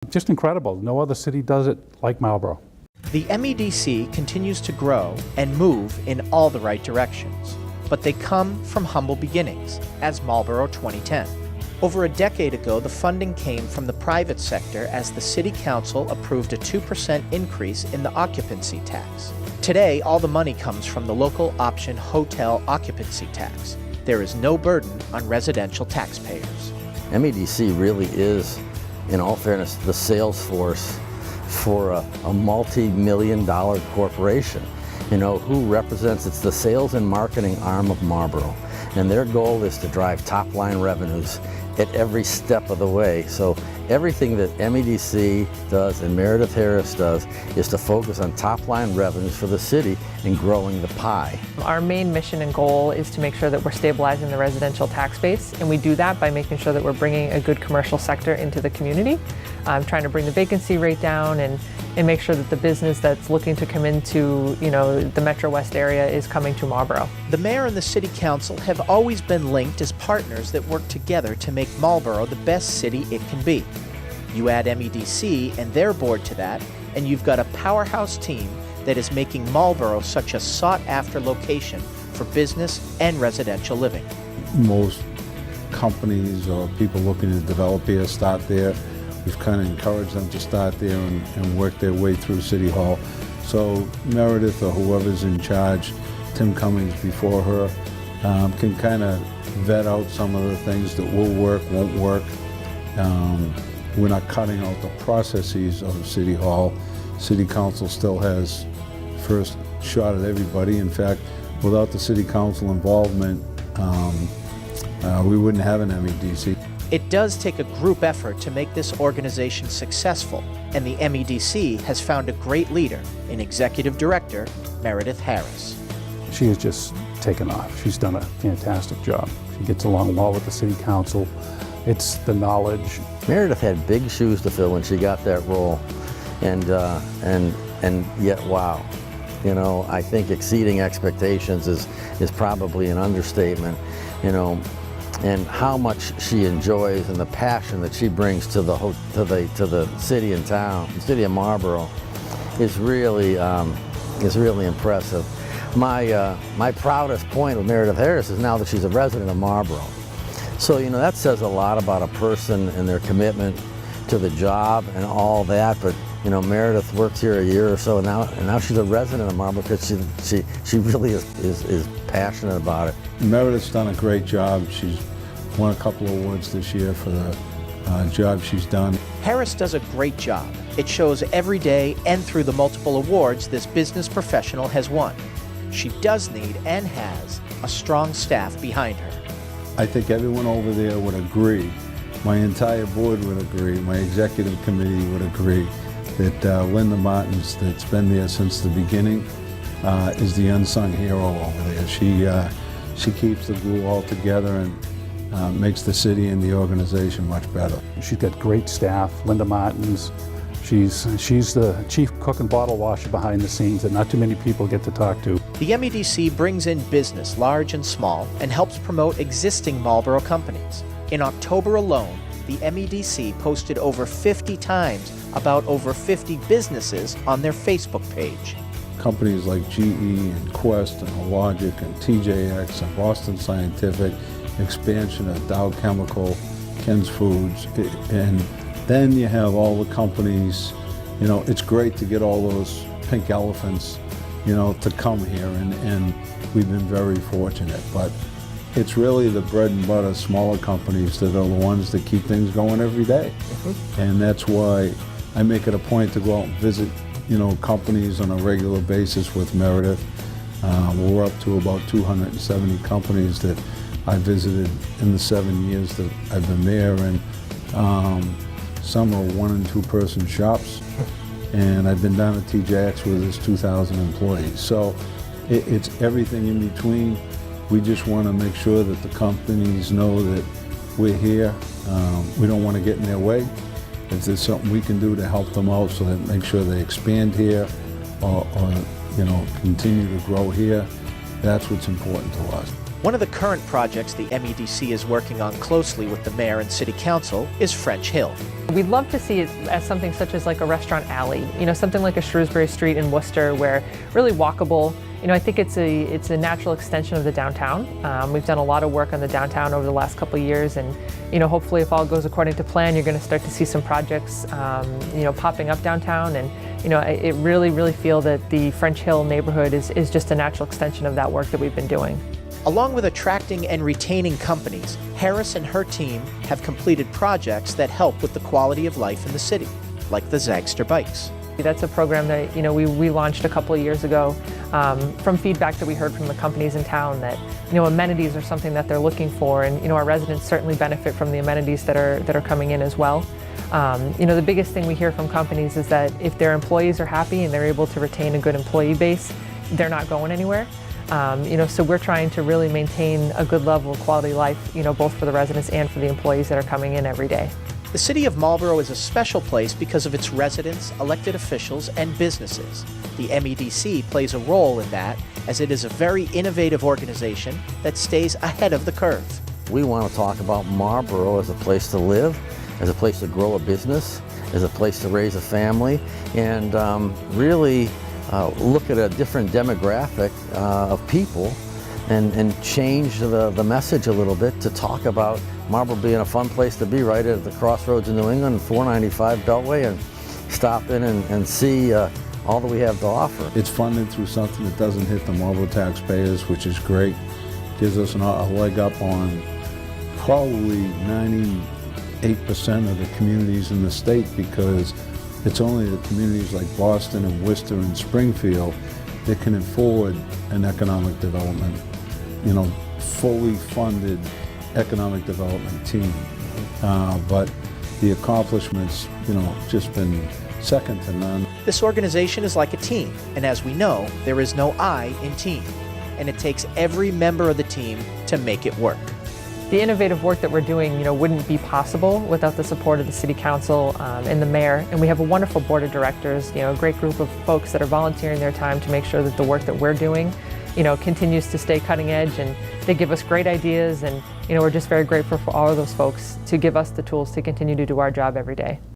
Just incredible. No other city does it like Marlborough. The MEDC continues to grow and move in all the right directions, but they come from humble beginnings, as Marlborough 2010. Over a decade ago, the funding came from the private sector as the City Council approved a 2% increase in the occupancy tax. Today, all the money comes from the local option hotel occupancy tax. There is no burden on residential taxpayers. MEDC really is, in all fairness, the sales force for a multi-million-dollar corporation, who represents, it's the sales and marketing arm of Marlborough. And their goal is to drive top-line revenues at every step of the way. So everything that MEDC does and Meredith Harris does is to focus on top-line revenues for the city and growing the pie. Our main mission and goal is to make sure that we're stabilizing the residential tax base, and we do that by making sure that we're bringing a good commercial sector into the community, trying to bring the vacancy rate down and make sure that the business that's looking to come into the Metro West area is coming to Marlborough. The mayor and the city council have always been linked as partners that work together to make Marlborough the best city it can be. You add MEDC and their board to that, and you've got a powerhouse team that is making Marlborough such a sought-after location for business and residential living. Most companies or people looking to develop here start there. We've kind of encouraged them to start there and work their way through City Hall. So Meredith or whoever's in charge, Tim Cummings before her, can kind of vet out some of the things that will work, won't work. We're not cutting out the processes of City Hall. City Council still has first shot at everybody. In fact, without the City Council involvement, we wouldn't have an MEDC. It does take a group effort to make this organization successful, and the MEDC has found a great leader in Executive Director Meredith Harris. She has just taken off. She's done a fantastic job. She gets along well with the City Council. It's the knowledge. Meredith had big shoes to fill when she got that role, and yet, wow. I think exceeding expectations is probably an understatement, and how much she enjoys and the passion that she brings to the city and town, the city of Marlborough, is really impressive. My proudest point with Meredith Harris is now that she's a resident of Marlborough. So that says a lot about a person and their commitment to the job and all that. But Meredith worked here a year or so, and now she's a resident of Marlborough because she really is passionate about it. Meredith's done a great job. She's won a couple of awards this year for the job she's done. Harris does a great job. It shows every day and through the multiple awards this business professional has won. She does need and has a strong staff behind her. I think everyone over there would agree, my entire board would agree, my executive committee would agree that Linda Martins, that's been there since the beginning, is the unsung hero over there. She keeps the glue all together and makes the city and the organization much better. She's got great staff. Linda Martins, she's the chief cook and bottle washer behind the scenes that not too many people get to talk to. The MEDC brings in business, large and small, and helps promote existing Marlborough companies. In October alone, the MEDC posted over 50 times about over 50 businesses on their Facebook page. Companies like GE and Quest and Logic and TJX and Boston Scientific, expansion of Dow Chemical, Ken's Foods, and then you have all the companies. It's great to get all those pink elephants, to come here, and we've been very fortunate. But it's really the bread and butter smaller companies that are the ones that keep things going every day. And that's why I make it a point to go out and visit, companies on a regular basis with Meredith. We're up to about 270 companies that I visited in the 7 years that I've been there, and some are 1- and 2-person shops. And I've been down at TJX with his 2,000 employees. So it's everything in between. We just want to make sure that the companies know that we're here. We don't want to get in their way. If there's something we can do to help them out so that make sure they expand here or continue to grow here, that's what's important to us. One of the current projects the MEDC is working on closely with the Mayor and City Council is French Hill. We'd love to see it as something such as like a restaurant alley, something like a Shrewsbury Street in Worcester where really walkable. I think it's a natural extension of the downtown. We've done a lot of work on the downtown over the last couple of years, and hopefully if all goes according to plan, you're going to start to see some projects popping up downtown, and I really feel that the French Hill neighborhood is just a natural extension of that work that we've been doing. Along with attracting and retaining companies, Harris and her team have completed projects that help with the quality of life in the city, like the Zagster Bikes. That's a program that we launched a couple of years ago from feedback that we heard from the companies in town that amenities are something that they're looking for, and our residents certainly benefit from the amenities that are coming in as well. The biggest thing we hear from companies is that if their employees are happy and they're able to retain a good employee base, they're not going anywhere. So we're trying to really maintain a good level of quality life, both for the residents and for the employees that are coming in every day. The City of Marlborough is a special place because of its residents, elected officials, and businesses. The MEDC plays a role in that, as it is a very innovative organization that stays ahead of the curve. We want to talk about Marlborough as a place to live, as a place to grow a business, as a place to raise a family, and really look at a different demographic of people and change the message a little bit to talk about Marlborough being a fun place to be right at the crossroads in New England, 495 Beltway, and stop in and see all that we have to offer. It's funded through something that doesn't hit the Marlborough taxpayers, which is great. Gives us a leg up on probably 98% of the communities in the state, because it's only the communities like Boston and Worcester and Springfield that can afford an economic development, fully funded economic development team. But the accomplishments, just been second to none. This organization is like a team, and as we know, there is no I in team, and it takes every member of the team to make it work. The innovative work that we're doing, wouldn't be possible without the support of the City Council and the Mayor. And we have a wonderful board of directors, a great group of folks that are volunteering their time to make sure that the work that we're doing, continues to stay cutting edge, and they give us great ideas, and we're just very grateful for all of those folks to give us the tools to continue to do our job every day.